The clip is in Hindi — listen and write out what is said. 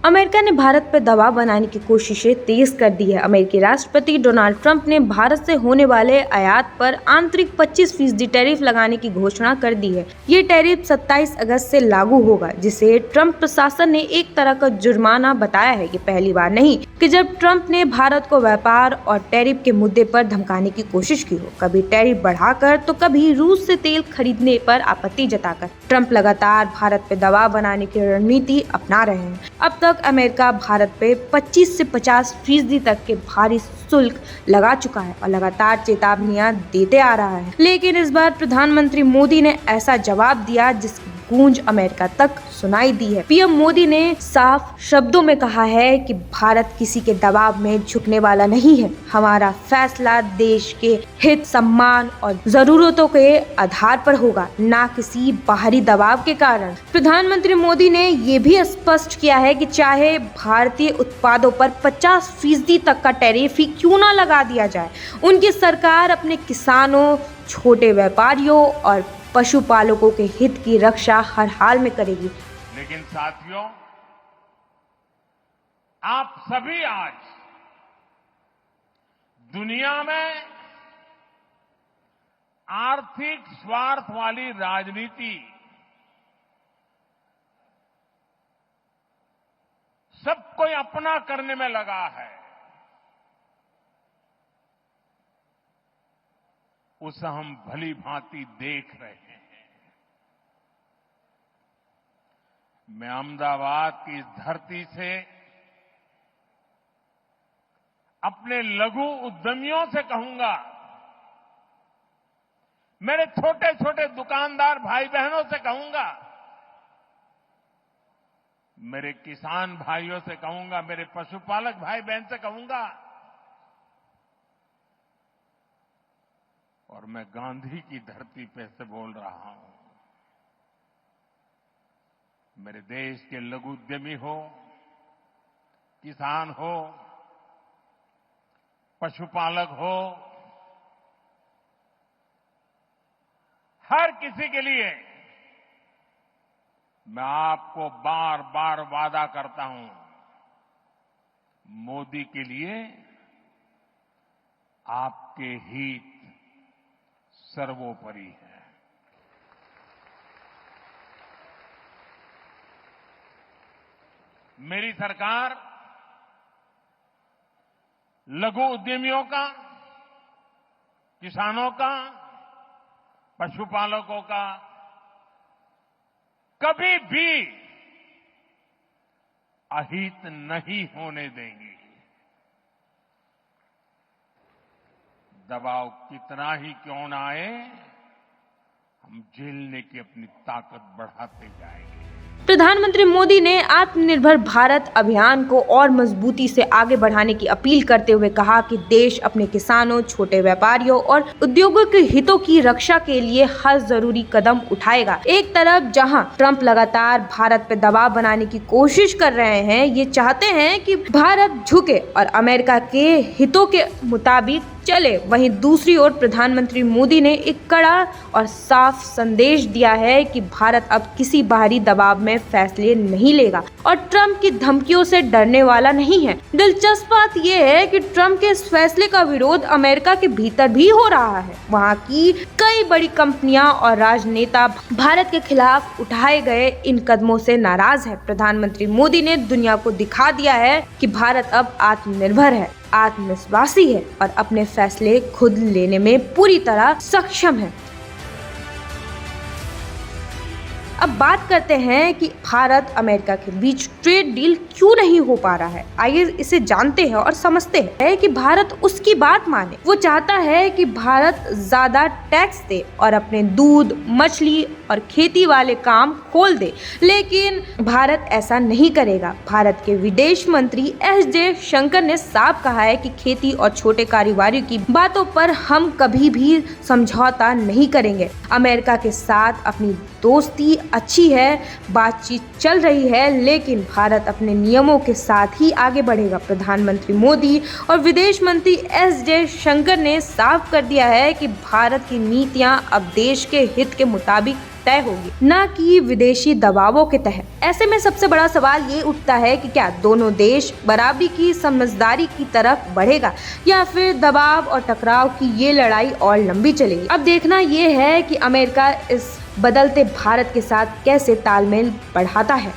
अमेरिका ने भारत पर दबाव बनाने की कोशिशें तेज कर दी है। अमेरिकी राष्ट्रपति डोनाल्ड ट्रंप ने भारत से होने वाले आयात पर आंतरिक 25% टैरिफ लगाने की घोषणा कर दी है। ये टैरिफ 27 अगस्त से लागू होगा, जिसे ट्रंप प्रशासन ने एक तरह का जुर्माना बताया है। ये पहली बार नहीं कि जब ट्रंप ने भारत को व्यापार और टैरिफ के मुद्दे पर धमकाने की कोशिश की हो, कभी टैरिफ बढ़ाकर तो कभी रूस से तेल खरीदने पर आपत्ति जताकर। ट्रंप लगातार भारत पर दबाव बनाने की रणनीति अपना रहे हैं। अब तक अमेरिका भारत पे 25 से 50% तक के भारी शुल्क लगा चुका है और लगातार चेतावनियां देते आ रहा है। लेकिन इस बार प्रधानमंत्री मोदी ने ऐसा जवाब दिया जिसकी गूंज अमेरिका तक सुनाई दी है। पीएम मोदी ने साफ शब्दों में कहा है कि भारत किसी के दबाव में झुकने वाला नहीं है। हमारा फैसला देश के हित, सम्मान और जरूरतों के आधार पर होगा, ना किसी बाहरी दबाव के कारण। प्रधानमंत्री मोदी ने ये भी स्पष्ट किया है कि चाहे भारतीय उत्पादों पर 50% तक का टैरिफ ही क्यों ना लगा दिया जाए, उनकी सरकार अपने किसानों, छोटे व्यापारियों और पशुपालकों के हित की रक्षा हर हाल में करेगी। लेकिन साथियों, आप सभी आज दुनिया में आर्थिक स्वार्थ वाली राजनीति सब कोई अपना करने में लगा है। उसे हम भली भांति देख रहे हैं। मैं अहमदाबाद की इस धरती से अपने लघु उद्यमियों से कहूंगा, मेरे छोटे छोटे दुकानदार भाई बहनों से कहूंगा, मेरे किसान भाइयों से कहूंगा, मेरे पशुपालक भाई बहन से कहूंगा, और मैं गांधी की धरती पे से बोल रहा हूं, मेरे देश के लघु उद्यमी हो, किसान हो, पशुपालक हो, हर किसी के लिए मैं आपको बार बार वादा करता हूं, मोदी के लिए आपके हित सर्वोपरि है। मेरी सरकार लघु उद्यमियों का, किसानों का, पशुपालकों का कभी भी अहित नहीं होने देंगी। दबाव कितना ही क्यों ना आए, हम झेलने की अपनी ताकत बढ़ाते जाएंगे। प्रधानमंत्री मोदी ने आत्मनिर्भर भारत अभियान को और मजबूती से आगे बढ़ाने की अपील करते हुए कहा कि देश अपने किसानों, छोटे व्यापारियों और उद्योगों के हितों की रक्षा के लिए हर जरूरी कदम उठाएगा। एक तरफ जहां ट्रंप लगातार भारत पर दबाव बनाने की कोशिश कर रहे हैं, ये चाहते हैं कि भारत झुके और अमेरिका के हितों के मुताबिक चले, वहीं दूसरी ओर प्रधानमंत्री मोदी ने एक कड़ा और साफ संदेश दिया है कि भारत अब किसी बाहरी दबाव में फैसले नहीं लेगा और ट्रंप की धमकियों से डरने वाला नहीं है। दिलचस्प बात यह है कि ट्रंप के इस फैसले का विरोध अमेरिका के भीतर भी हो रहा है। वहां की कई बड़ी कंपनियां और राजनेता भारत के खिलाफ उठाए गए इन कदमों से नाराज है। प्रधानमंत्री मोदी ने दुनिया को दिखा दिया है कि भारत अब आत्मनिर्भर है, आत्मविश्वासी है और अपने फैसले खुद लेने में पूरी तरह सक्षम है। अब बात करते हैं कि भारत अमेरिका के बीच ट्रेड डील क्यों नहीं हो पा रहा है। आइए इसे जानते हैं और समझते हैं कि भारत उसकी बात माने। वो चाहता है कि भारत ज्यादा टैक्स दे और अपने दूध, मछली और खेती वाले काम खोल दे, लेकिन भारत ऐसा नहीं करेगा। भारत के विदेश मंत्री एस जयशंकर ने साफ कहा है कि खेती और छोटे कारोबारियों की बातों पर हम कभी भी समझौता नहीं करेंगे। अमेरिका के साथ अपनी दोस्ती अच्छी है, बातचीत चल रही है, लेकिन भारत अपने नियमों के साथ ही आगे बढ़ेगा। प्रधानमंत्री मोदी और विदेश मंत्री एस जयशंकर ने साफ कर दिया है कि भारत की नीतियां अब देश के हित के मुताबिक तय होगी, न कि विदेशी दबावों के तहत। ऐसे में सबसे बड़ा सवाल ये उठता है कि क्या दोनों देश बराबरी की समझदारी की तरफ बढ़ेगा या फिर दबाव और टकराव की ये लड़ाई और लंबी चलेगी। अब देखना ये है कि अमेरिका इस बदलते भारत के साथ कैसे तालमेल बढ़ाता है।